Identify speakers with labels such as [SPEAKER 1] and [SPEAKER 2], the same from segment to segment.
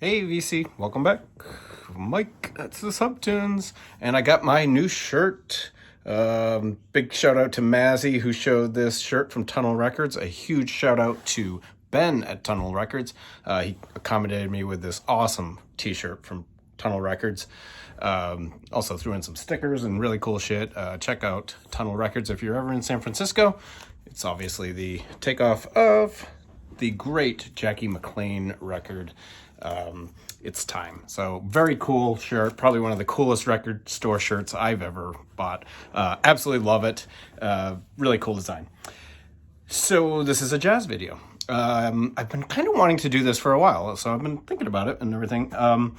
[SPEAKER 1] Hey VC, welcome back. Mike, that's the Subtunes. And I got my new shirt. Big shout out to Mazzy who showed this shirt from Tunnel Records. A huge shout out to Ben at Tunnel Records. He accommodated me with this awesome t-shirt from Tunnel Records. Also threw in some stickers and really cool shit. Check out Tunnel Records if you're ever in San Francisco. It's obviously the takeoff of the great Jackie McLean record, It's Time. So very cool shirt, probably one of the coolest record store shirts I've ever bought. Absolutely love it. Really cool design. So this is a jazz video. I've been kind of wanting to do this for a while, so I've been thinking about it and everything. And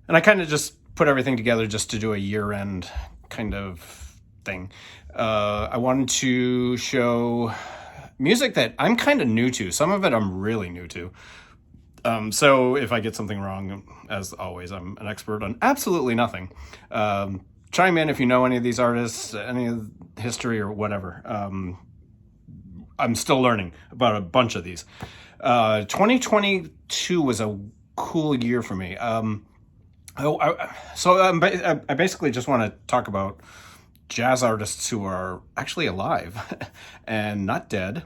[SPEAKER 1] I kind of just put everything together just to do a year-end kind of thing. I wanted to show music that I'm kind of new to. Some of it I'm really new to. So if I get something wrong, as always, I'm an expert on absolutely nothing. Chime in if you know any of these artists, any of the history or whatever. I'm still learning about a bunch of these. 2022 was a cool year for me. I basically just want to talk about jazz artists who are actually alive and not dead.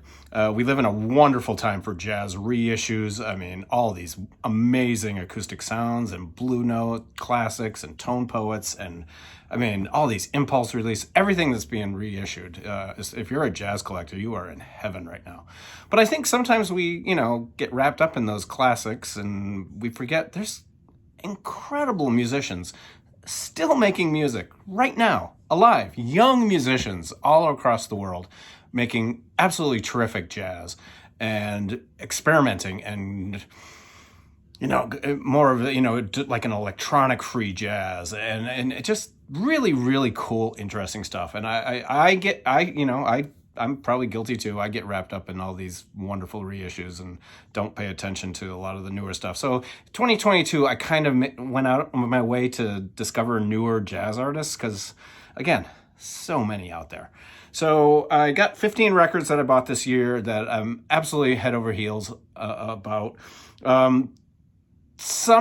[SPEAKER 1] We live in a wonderful time for jazz reissues. I mean, all these amazing acoustic sounds and blue note classics and tone poets. And I mean, all these impulse release, everything that's being reissued. If you're a jazz collector, you are in heaven right now. But I think sometimes we, get wrapped up in those classics and we forget there's incredible musicians still making music right now, alive, young musicians all across the world making absolutely terrific jazz and experimenting and more of like an electronic free jazz and it just really cool, interesting stuff. And I'm probably guilty too. I get wrapped up in all these wonderful reissues and don't pay attention to a lot of the newer stuff. So 2022, I kind of went out of my way to discover newer jazz artists because, again, so many out there. So I got 15 records that I bought this year that I'm absolutely head over heels about. Some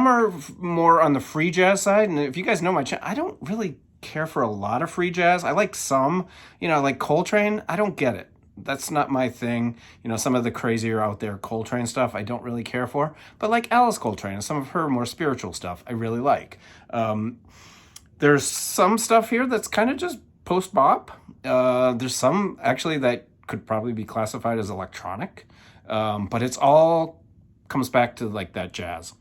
[SPEAKER 1] are more on the free jazz side. And if you guys know my channel, I don't really care for a lot of free jazz. I like some, like Coltrane. I don't get it. That's not my thing. Some of the crazier out there Coltrane stuff I don't really care for. But like Alice Coltrane and some of her more spiritual stuff I really like. There's some stuff here that's kind of just post-bop. There's some actually that could probably be classified as electronic. But it's all comes back to like that jazz.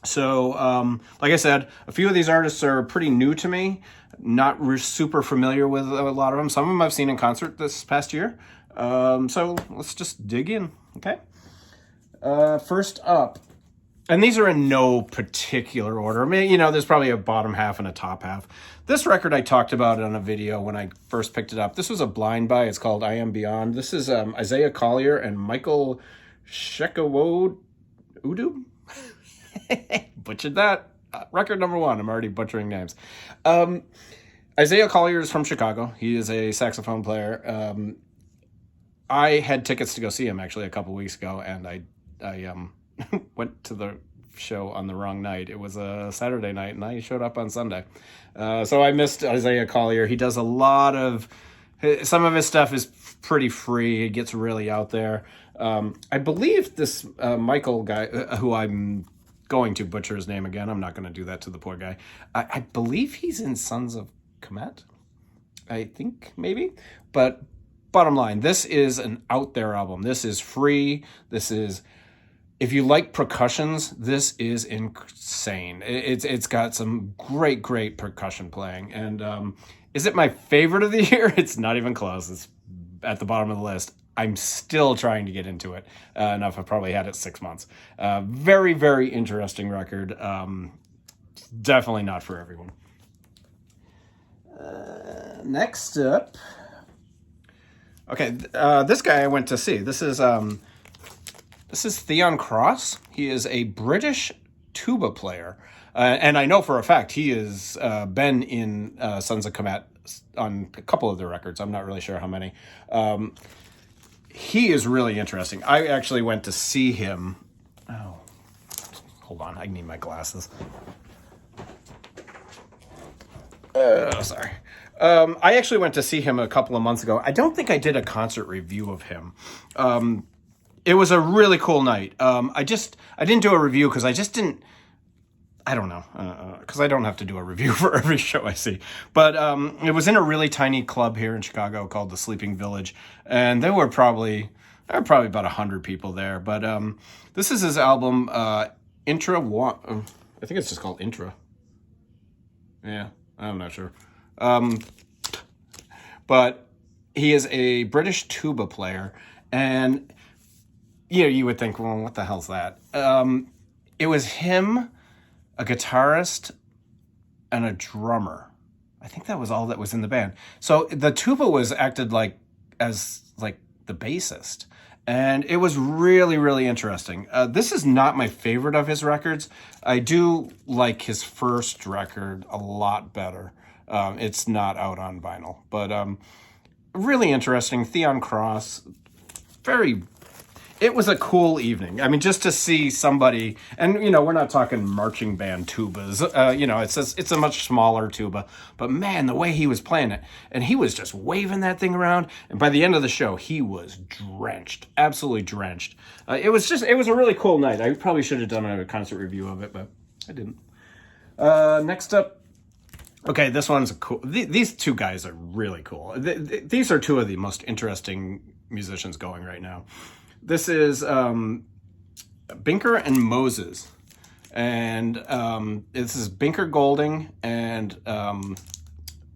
[SPEAKER 1] So, like I said, a few of these artists are pretty new to me, not super familiar with a lot of them. Some of them I've seen in concert this past year. So let's just dig in, okay? First up, and these are in no particular order. I mean, there's probably a bottom half and a top half. This record I talked about on a video when I first picked it up. This was a blind buy. It's called I Am Beyond. This is Isaiah Collier and Michael Shekawode Udu. Butchered that. Record number 1. I'm already butchering names. Isaiah Collier is from Chicago. He is a saxophone player. I had tickets to go see him actually a couple weeks ago, and I went to the show on the wrong night. It was a Saturday night, and I showed up on Sunday. So I missed Isaiah Collier. He does a lot of... Some of his stuff is pretty free. It gets really out there. I believe this Michael guy, who I'm going to butcher his name again. I'm not going to do that to the poor guy. I believe he's in Sons of Kemet. I think, maybe. But bottom line, this is an out there album. This is free. This is... If you like percussions, this is insane. It's got some great percussion playing. And is it my favorite of the year? It's not even close. It's at the bottom of the list. I'm still trying to get into it enough. I've probably had it 6 months. Very interesting record. Definitely not for everyone. Next up. Okay, this guy I went to see. This is Theon Cross. He is a British tuba player. And I know for a fact he has been in Sons of Kemet on a couple of their records. I'm not really sure how many. He is really interesting. I actually went to see him. Oh, Hold on, I need my glasses. Sorry. I actually went to see him a couple of months ago. I don't think I did a concert review of him. It was a really cool night. I didn't do a review because I just didn't. I don't know, because I don't have to do a review for every show I see. But it was in a really tiny club here in Chicago called the Sleeping Village, and there were probably about 100 people there. But this is his album, Intra. I think it's just called Intra. Yeah, I'm not sure. But he is a British tuba player, and you would think, well, what the hell's that? It was him, a guitarist, and a drummer. I think that was all that was in the band. So the tuba was acted as the bassist. And it was really, really interesting. This is not my favorite of his records. I do like his first record a lot better. It's not out on vinyl. But really interesting. Theon Cross, it was a cool evening. I mean, just to see somebody, and we're not talking marching band tubas. It's a much smaller tuba, but man, the way he was playing it, and he was just waving that thing around. And by the end of the show, he was drenched, absolutely drenched. It was a really cool night. I probably should have done a concert review of it, but I didn't. Next up. Okay, this one's cool. These two guys are really cool. These are two of the most interesting musicians going right now. This is Binker and Moses, and this is Binker Golding and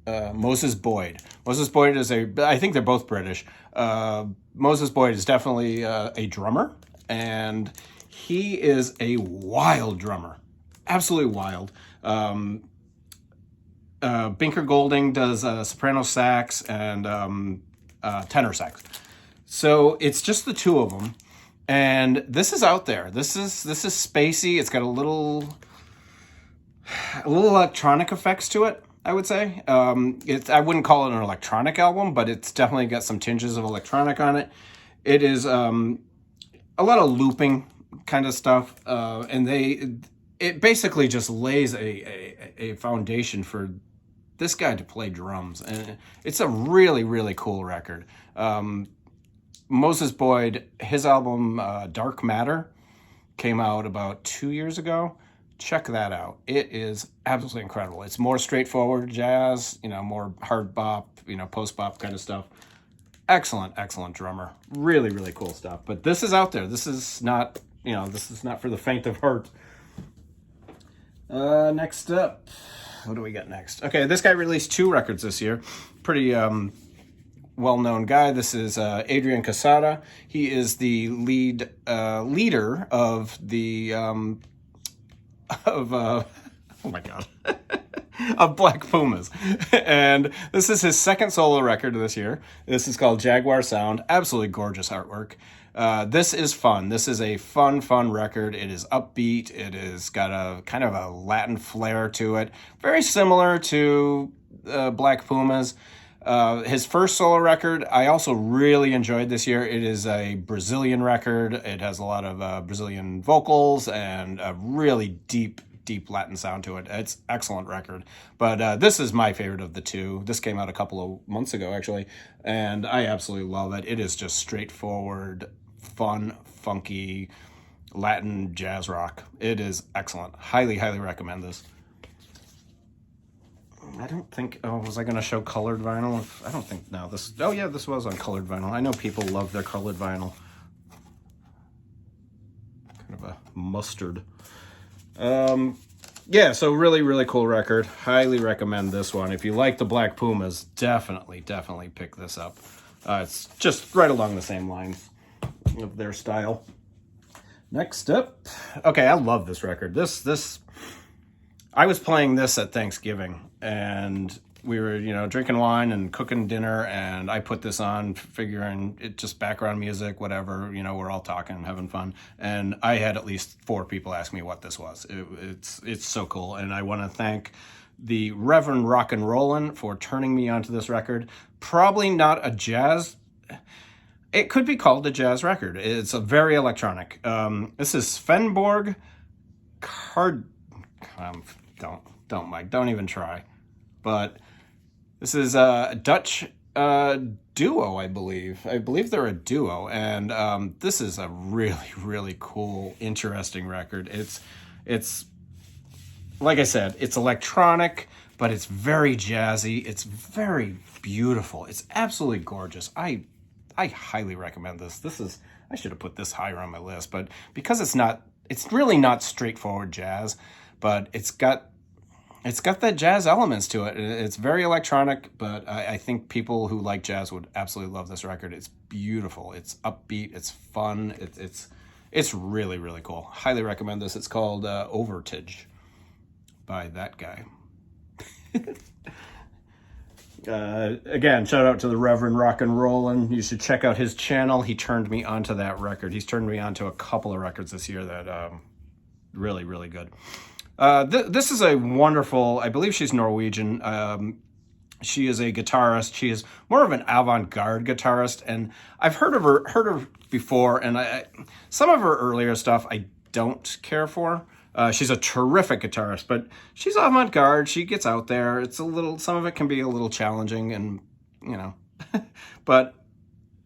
[SPEAKER 1] Moses Boyd. Moses Boyd I think they're both British. Moses Boyd is definitely a drummer, and he is a wild drummer, absolutely wild. Binker Golding does soprano sax and tenor sax. So it's just the two of them, and this is out there. This is spacey. It's got a little electronic effects to it, I would say. I wouldn't call it an electronic album, but it's definitely got some tinges of electronic on it. It is a lot of looping kind of stuff, and it basically just lays a foundation for this guy to play drums, and it's a really, really cool record. Moses Boyd, his album Dark Matter came out about 2 years ago. Check that out. It is absolutely incredible. It's more straightforward jazz, more hard bop, post bop kind of stuff. Excellent, excellent drummer. Really, really cool stuff. But this is out there. This is not for the faint of heart. Next up, what do we got next? Okay, this guy released 2 records this year. Pretty well-known guy. This is Adrian Casada. He is the leader of the oh my god of Black Pumas, and this is his second solo record this year. This is called Jaguar Sound. Absolutely gorgeous artwork. This is fun. This is a fun record. It is upbeat. It has got a kind of a Latin flair to it, very similar to Black Pumas. His first solo record, I also really enjoyed this year. It is a Brazilian record. It has a lot of Brazilian vocals and a really deep Latin sound to it. It's an excellent record. But this is my favorite of the 2. This came out a couple of months ago, actually, and I absolutely love it. It is just straightforward, fun, funky Latin jazz rock. It is excellent. Highly, highly recommend this. I don't think, was I going to show colored vinyl? I don't think, no, this was on colored vinyl. I know people love their colored vinyl. Kind of a mustard. Yeah, so really, really cool record. Highly recommend this one. If you like the Black Pumas, definitely pick this up. It's just right along the same lines of their style. Next up, okay, I love this record. I was playing this at Thanksgiving, and we were, drinking wine and cooking dinner, and I put this on, figuring it just background music, whatever, we're all talking and having fun. And I had at least 4 people ask me what this was. It's so cool, and I want to thank the Reverend Rock and Rollin' for turning me onto this record. Probably not a jazz. It could be called a jazz record. It's a very electronic. This is Svenborg card. Don't Mike, don't even try. But this is a Dutch duo, I believe. I believe they're a duo, and this is a really, really cool, interesting record. It's like I said, it's electronic, but it's very jazzy. It's very beautiful. It's absolutely gorgeous. I highly recommend this. I should have put this higher on my list, but because it's really not straightforward jazz, but it's got that jazz elements to it. It's very electronic, but I think people who like jazz would absolutely love this record. It's beautiful. It's upbeat. It's fun. It's really, really cool. Highly recommend this. It's called Overtage by that guy. Again, shout out to the Reverend Rock and Rollin'. You should check out his channel. He turned me onto that record. He's turned me onto a couple of records this year that really, really good. This is a wonderful, I believe she's Norwegian. She is a guitarist. She is more of an avant-garde guitarist, and I've heard of her before, and some of her earlier stuff I don't care for. She's a terrific guitarist, but she's avant-garde. She gets out there. Some of it can be a little challenging, and but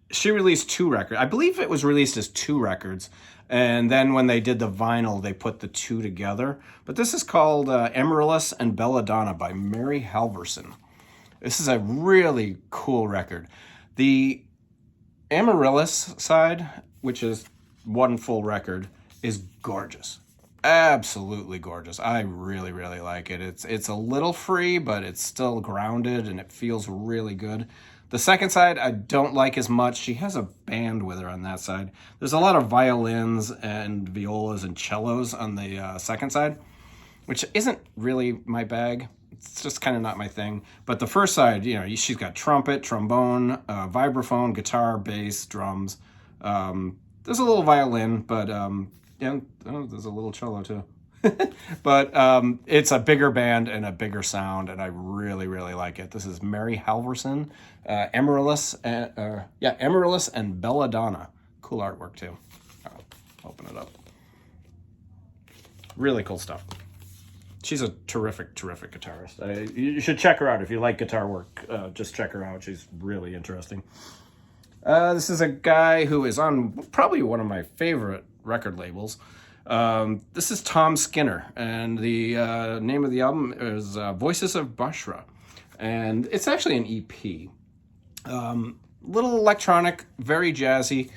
[SPEAKER 1] she released 2 records. I believe it was released as 2 records. And then when they did the vinyl, they put the 2 together. But this is called Amaryllis and Belladonna by Mary Halverson. This is a really cool record. The Amaryllis side, which is 1 full record, is gorgeous. Absolutely gorgeous. I really, really like it. It's a little free, but it's still grounded, and it feels really good. The second side, I don't like as much. She has a band with her on that side. There's a lot of violins and violas and cellos on the second side, which isn't really my bag. It's just kind of not my thing. But the first side, she's got trumpet, trombone, vibraphone, guitar, bass, drums. There's a little violin, but there's a little cello too. But it's a bigger band and a bigger sound, and I really, really like it. This is Mary Halverson, Amaryllis and Belladonna. Cool artwork too. I'll open it up. Really cool stuff. She's a terrific, terrific guitarist. You should check her out if you like guitar work. Just check her out. She's really interesting. This is a guy who is on probably one of my favorite record labels. This is Tom Skinner, and the name of the album is Voices of Bushra, and it's actually an EP. Little electronic, very jazzy,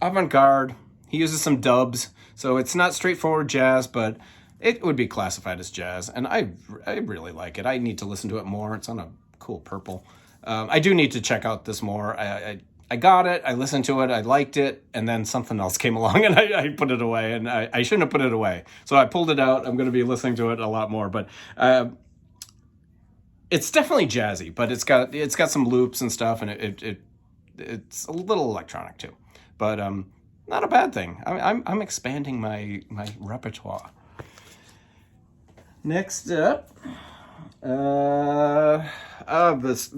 [SPEAKER 1] avant-garde. He uses some dubs, so it's not straightforward jazz, but it would be classified as jazz, and I really like it. I need to listen to it more. It's on a cool purple. I do need to check out this more. I got it, I listened to it, I liked it, and then something else came along and I put it away, and I shouldn't have put it away. So I pulled it out. I'm going to be listening to it a lot more, but it's definitely jazzy, but it's got some loops and stuff, and it's a little electronic too. But not a bad thing. I'm expanding my repertoire. Next up, this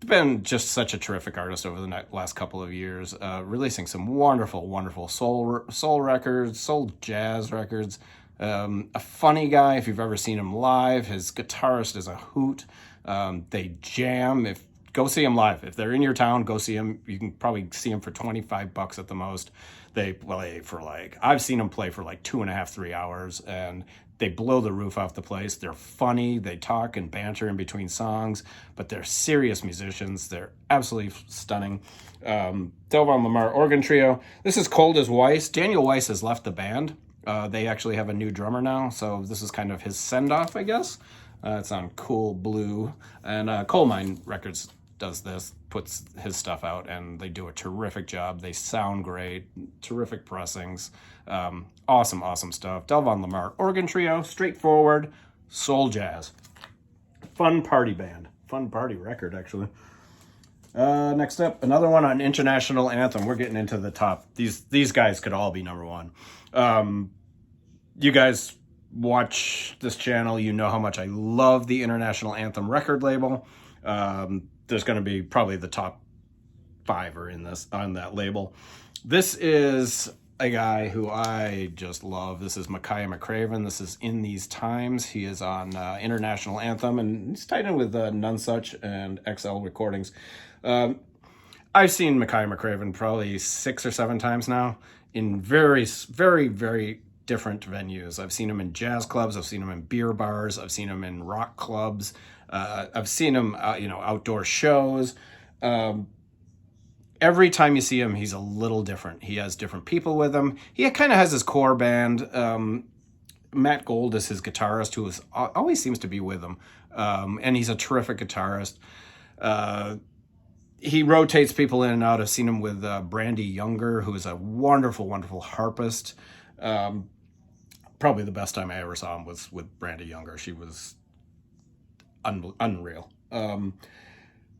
[SPEAKER 1] been just such a terrific artist over the last couple of years, releasing some wonderful, wonderful soul records, soul jazz records. A funny guy. If you've ever seen him live, his guitarist is a hoot. They jam. Go see him live. If they're in your town, go see him. You can probably see him for $25 at the most. They play for I've seen them play for 2.5, 3 hours, and they blow the roof off the place. They're funny. They talk and banter in between songs, but they're serious musicians. They're absolutely stunning. Devon Lamar organ trio. This is Cold as Weiss. Daniel Weiss has left the band. They actually have a new drummer now, so this is kind of his send-off, I guess. It's on Cool Blue, and Coal Mine Records does this, puts his stuff out, and they do a terrific job. They sound great, terrific pressings, awesome stuff. Devon Lamar organ trio, straightforward soul jazz, fun party band, fun party record actually. Next up, another one on International Anthem. We're getting into the top. These guys could all be number one. You guys watch this channel, you know how much I love the International Anthem record label. There's going to be probably the top 5 are on that label. This is a guy who I just love. This is Micaiah Raven. This is In These Times. He is on International Anthem, and he's tied in with Nonesuch and XL Recordings. I've seen Micaiah Raven probably 6 or 7 times now in very, very, very different venues. I've seen him in jazz clubs. I've seen him in beer bars. I've seen him in rock clubs. I've seen him, outdoor shows. Every time you see him, he's a little different. He has different people with him. He kind of has his core band. Matt Gold is his guitarist, who always seems to be with him. And he's a terrific guitarist. He rotates people in and out. I've seen him with Brandy Younger, who is a wonderful, wonderful harpist. Probably the best time I ever saw him was with Brandy Younger. She was unreal.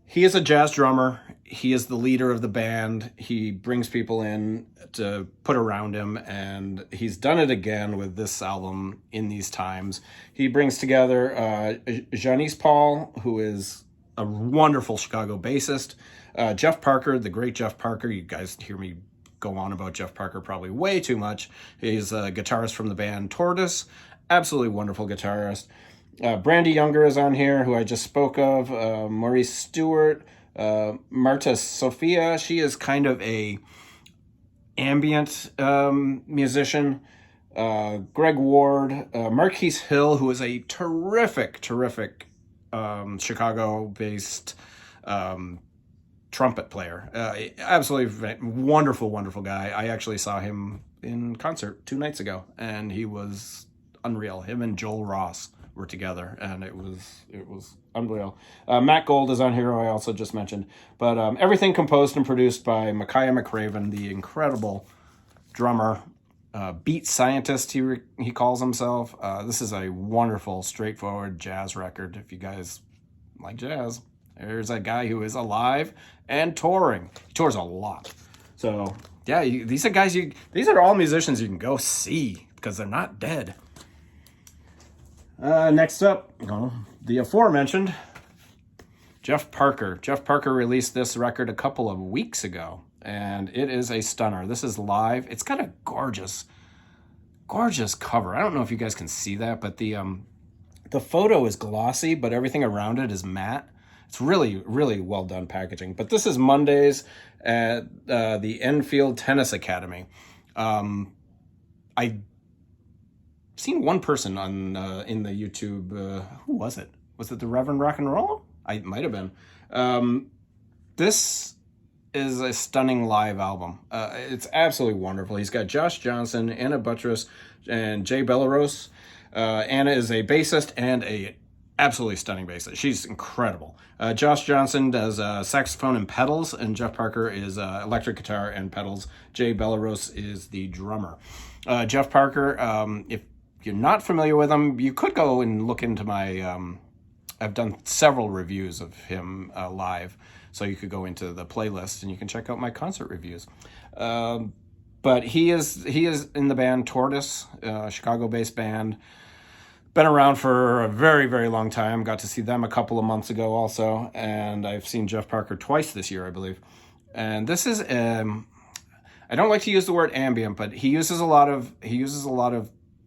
[SPEAKER 1] He is a jazz drummer. He is the leader of the band. He brings people in to put around him, and he's done it again with this album, In These Times. He brings together Janice Paul, who is a wonderful Chicago bassist. Jeff Parker, the great Jeff Parker. You guys hear me go on about Jeff Parker probably way too much. He's a guitarist from the band Tortoise. Absolutely wonderful guitarist. Brandy Younger is on here, who I just spoke of. Maurice Stewart, Marta Sophia. She is kind of a ambient musician. Greg Ward, Marquise Hill, who is a terrific Chicago-based trumpet player. Absolutely wonderful, wonderful guy. I actually saw him in concert 2 nights ago, and he was unreal. Him and Joel Ross were together, and it was unreal. Matt Gold is on here, who I also just mentioned. But everything composed and produced by Micaiah Raven, the incredible drummer, beat scientist, he calls himself. This is a wonderful, straightforward jazz record. If you guys like jazz, there's a guy who is alive and touring. He tours a lot. So yeah, these are guys. These are all musicians you can go see because they're not dead. Next up, the aforementioned Jeff Parker. Jeff Parker released this record a couple of weeks ago, and it is a stunner. This is live. It's got a gorgeous cover. I don't know if you guys can see that, but the photo is glossy, but everything around it is matte. It's really, really well done packaging. But this is Mondays at the Enfield Tennis Academy. I seen one person on in the YouTube. Who was it? Was it the Reverend Rock and Roll? I might have been. This is a stunning live album. It's absolutely wonderful. He's got Josh Johnson, Anna Buttress, and Jay Belleros. Anna is a bassist and a absolutely stunning bassist. She's incredible. Josh Johnson does saxophone and pedals, and Jeff Parker is electric guitar and pedals. Jay Belleros is the drummer. Jeff Parker, if you're not familiar with him, you could go and look into my... I've done several reviews of him live, so you could go into the playlist and you can check out my concert reviews. But he is in the band Tortoise, a Chicago-based band. Been around for a very, very long time. Got to see them a couple of months ago also, and I've seen Jeff Parker twice this year, I believe. And this is I don't like to use the word ambient, but he uses a lot of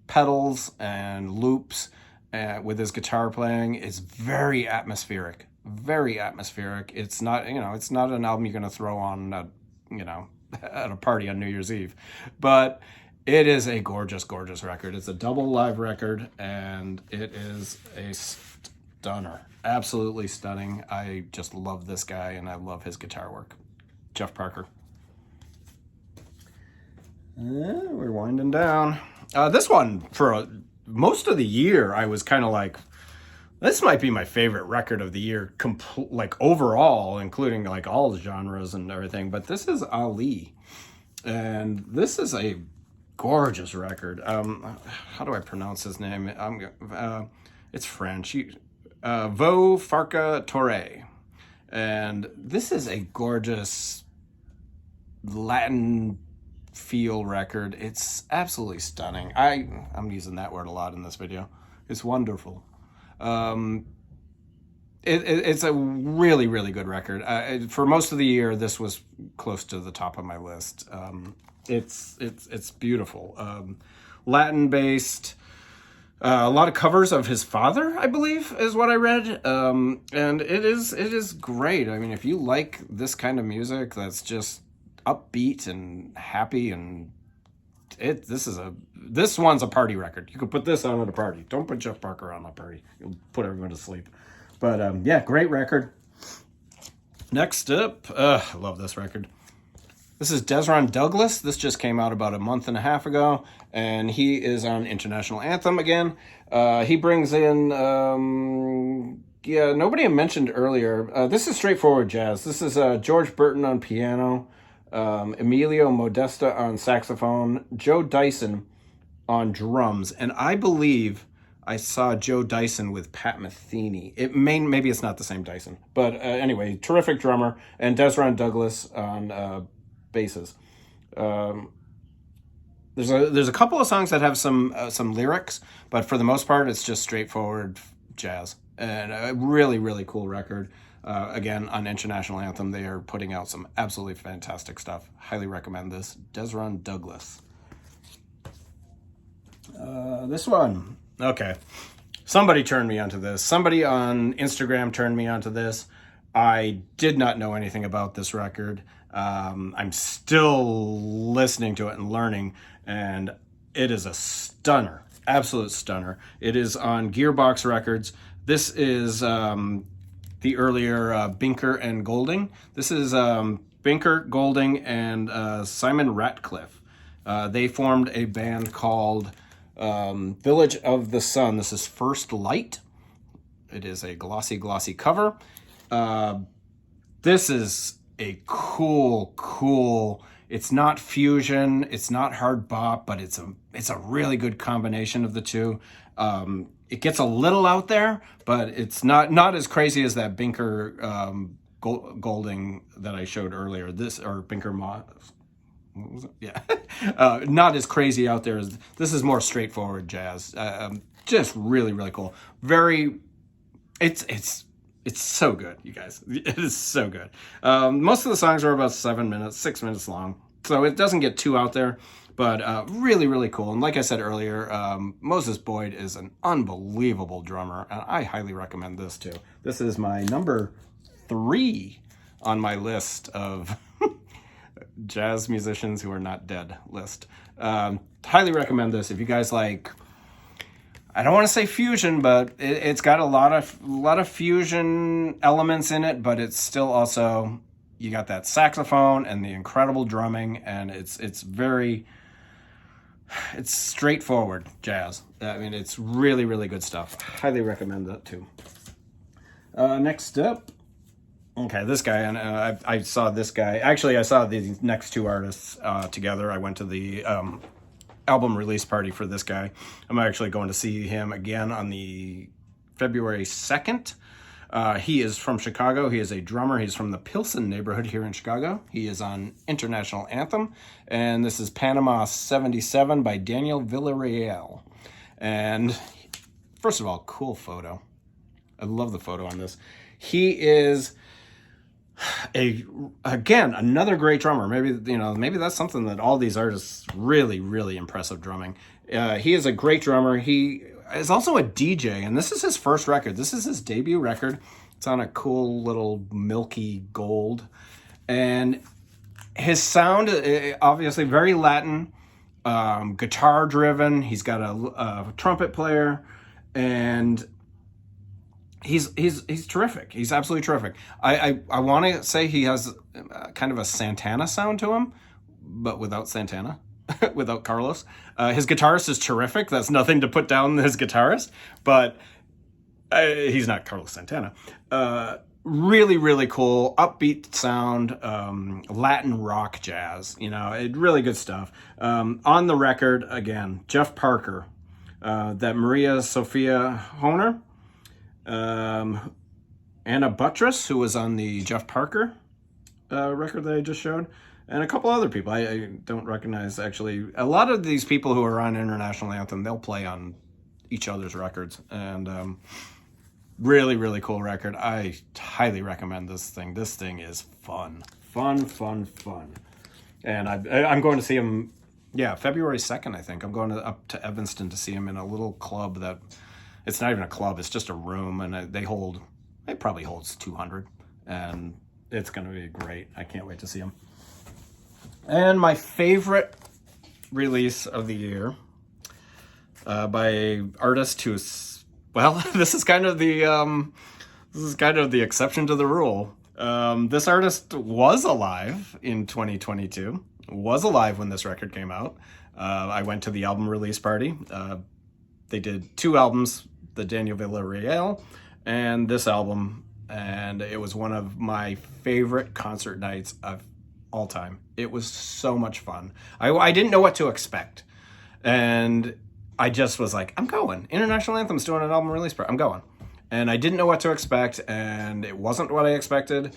[SPEAKER 1] pedals and loops with his guitar playing. It's very atmospheric. Very atmospheric. It's not an album you're going to throw on at a party on New Year's Eve. But it is a gorgeous, gorgeous record. It's a double live record, and it is a stunner. Absolutely stunning. I just love this guy, and I love his guitar work. Jeff Parker. We're winding down. This one, for most of the year, I was kind of like, this might be my favorite record of the year, overall, including like all genres and everything. But this is Ali, and this is a gorgeous record. How do I pronounce his name? It's French. Vo Farca Torre, and this is a gorgeous Latin feel record. It's absolutely stunning. I'm using that word a lot in this video. It's wonderful. it's a really, really good record. For most of the year, this was close to the top of my list. It's beautiful. Latin based. A lot of covers of his father, I believe, is what I read, and it is great. I mean, if you like this kind of music, that's just upbeat and happy, and this one's a party record. You could put this on at a party. Don't put Jeff Parker on a party; you'll put everyone to sleep. But yeah, great record. Next up, I love this record. This is Desron Douglas. This just came out about a month and a half ago, and he is on International Anthem again. He brings in, nobody I mentioned earlier. This is straightforward jazz. This is George Burton on piano, Emilio Modesta on saxophone, Joe Dyson on drums, and I believe I saw Joe Dyson with Pat Metheny. Maybe it's not the same Dyson, but anyway, terrific drummer, and Desron Douglas on basses. There's a couple of songs that have some lyrics, but for the most part, it's just straightforward jazz, and a really, really cool record. Again, on International Anthem, they are putting out some absolutely fantastic stuff. Highly recommend this. Desron Douglas. This one. Okay. Somebody turned me onto this. Somebody on Instagram turned me onto this. I did not know anything about this record. I'm still listening to it and learning, and it is a stunner, absolute stunner. It is on Gearbox Records. This is the earlier Binker and Golding. This is Binker, Golding, and Simon Ratcliffe. They formed a band called Village of the Sun. This is First Light. It is a glossy, glossy cover. This is a cool, it's not fusion, it's not hard bop, but it's a really good combination of the two. It gets a little out there, but it's not as crazy as that Binker Golding that I showed earlier. Or Binker Moses. What was it? Yeah. Not as crazy out there as this is more straightforward jazz. Just really, really cool. It's so good, you guys. It is so good. Most of the songs are about 6 minutes long. So it doesn't get too out there, but really, really cool. And like I said earlier, Moses Boyd is an unbelievable drummer, and I highly recommend this too. This is my number 3 on my list of jazz musicians who are not dead list. Highly recommend this if you guys like. I don't want to say fusion, but it's got a lot of fusion elements in it, but it's still also, you got that saxophone and the incredible drumming, and it's straightforward jazz. I mean, it's really, really good stuff. Highly recommend that too. Next up, okay, this guy, and I saw this guy. Actually, I saw the next 2 artists together. I went to the album release party for this guy. I'm actually going to see him again on the February 2nd. He is from Chicago. He is a drummer. He's from the Pilsen neighborhood here in Chicago. He is on International Anthem, and this is Panama 77 by Daniel Villarreal. And first of all, cool photo. I love the photo on this. He is again another great drummer. Maybe that's something that all these artists really, really impressive drumming. He is a great drummer. He is also a DJ, and this is his first record. This is his debut record. It's on a cool little milky gold, and his sound obviously very Latin, guitar driven. He's got a trumpet player, and He's terrific. He's absolutely terrific. I want to say he has kind of a Santana sound to him, but without Santana, without Carlos. His guitarist is terrific. That's nothing to put down his guitarist, but he's not Carlos Santana. Really, really cool, upbeat sound, Latin rock jazz. Really good stuff. On the record, again, Jeff Parker, that Maria Sophia Honer, Anna Buttress, who was on the Jeff Parker record that I just showed, and a couple other people I don't recognize. Actually, a lot of these people who are on International Anthem, they'll play on each other's records, and Really, really cool record. I highly recommend this thing. This thing is fun. Fun, fun, fun. And I'm going to see him, yeah, February 2nd, I think. I'm going up to Evanston to see him in a little club that, it's not even a club, it's just a room, and it probably holds 200. And it's going to be great. I can't wait to see him. And my favorite release of the year by artist who's, well, this is kind of the exception to the rule. This artist was alive in 2022, was alive when this record came out. I went to the album release party. They did 2 albums, the Daniel Villarreal and this album, and it was one of my favorite concert nights of all time. It was so much fun. I didn't know what to expect, and I just was like, I'm going. International Anthem's doing an album release party. I'm going. And I didn't know what to expect, and it wasn't what I expected,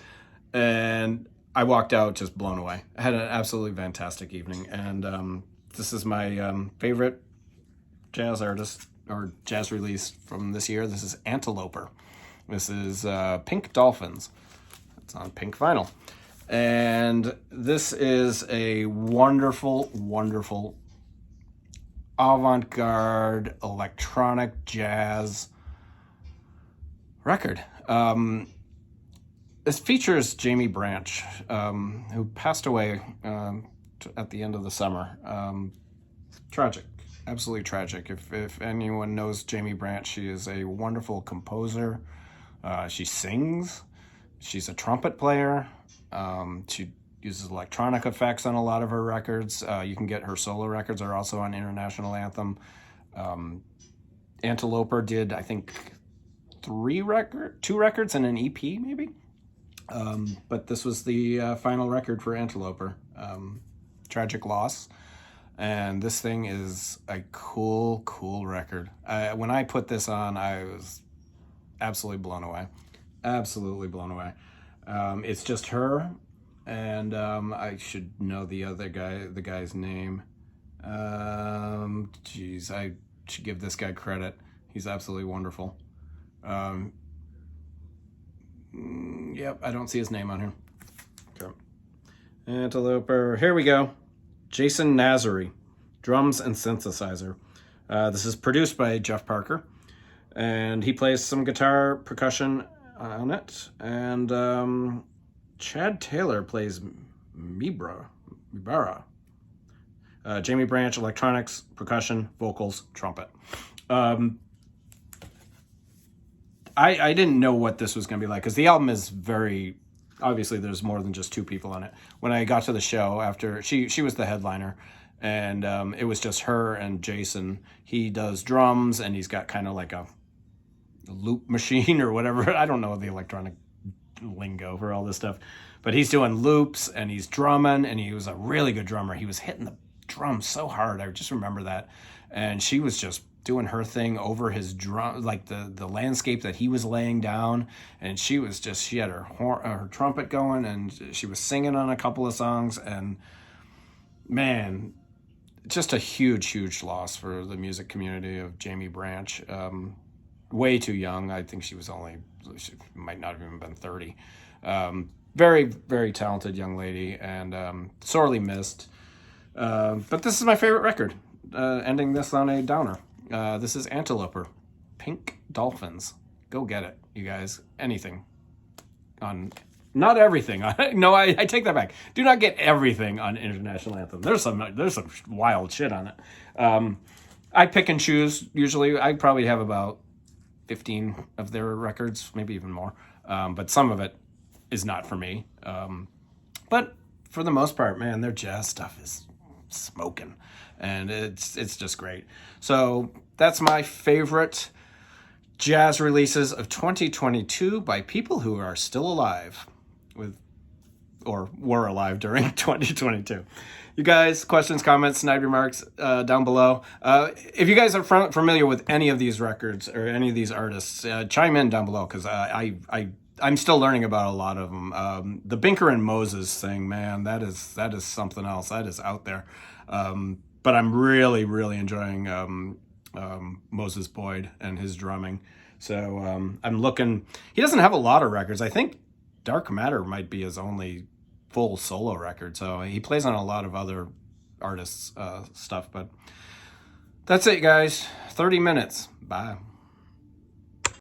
[SPEAKER 1] and I walked out just blown away. I had an absolutely fantastic evening, and this is my favorite jazz artist or jazz release from this year. This is Antelope. This is Pink Dolphins. It's on pink vinyl. And this is a wonderful, wonderful avant-garde electronic jazz record. This features Jamie Branch, who passed away at the end of the summer. Tragic, absolutely tragic. If anyone knows Jamie Branch, she is a wonderful composer. She sings. She's a trumpet player. She uses electronic effects on a lot of her records. You can get her solo records are also on International Anthem. Antelope did, I think, 2 records and an EP maybe. But this was the final record for Antelope. Tragic loss. And this thing is a cool, cool record. When I put this on, I was absolutely blown away. Absolutely blown away. It's just her, and I should know the guy's name. Geez, I should give this guy credit. He's absolutely wonderful. Yep, I don't see his name on here. Okay. Antelope, here we go. Jason Nazary, drums and synthesizer. This is produced by Jeff Parker, and he plays some guitar, percussion on it, and Chad Taylor plays Mibara. Jamie Branch, electronics, percussion, vocals, trumpet. I didn't know what this was going to be like, because the album is very, obviously there's more than just 2 people on it. When I got to the show, after she was the headliner, and it was just her and Jason. He does drums, and he's got kind of like a loop machine or whatever. I don't know the electronic lingo for all this stuff, but he's doing loops and he's drumming, and he was a really good drummer. He was hitting the drums so hard. I just remember that. And she was just doing her thing over his drum, like the landscape that he was laying down. And she had her trumpet going, and she was singing on a couple of songs. And man, just a huge, huge loss for the music community of Jamie Branch. Way too young. I think she might not have even been 30. Very, very talented young lady, and sorely missed. But this is my favorite record. Ending this on a downer. This is Antelope, Pink Dolphins. Go get it, you guys. Anything on, not everything. No, I take that back. Do not get everything on International Anthem. There's some wild shit on it. I pick and choose. Usually, I probably have about 15 of their records, maybe even more. But some of it is not for me. But for the most part, man, their jazz stuff is smoking, and it's just great. So that's my favorite jazz releases of 2022 by people who are still alive or were alive during 2022. You guys, questions, comments, snide remarks down below. If you guys are familiar with any of these records or any of these artists, chime in down below, because I'm still learning about a lot of them. The Binker and Moses thing, man, that is something else. That is out there. But I'm really, really enjoying Moses Boyd and his drumming. So I'm looking. He doesn't have a lot of records. I think Dark Matter might be his only full solo record. So he plays on a lot of other artists' stuff. But that's it, guys. 30 minutes. Bye.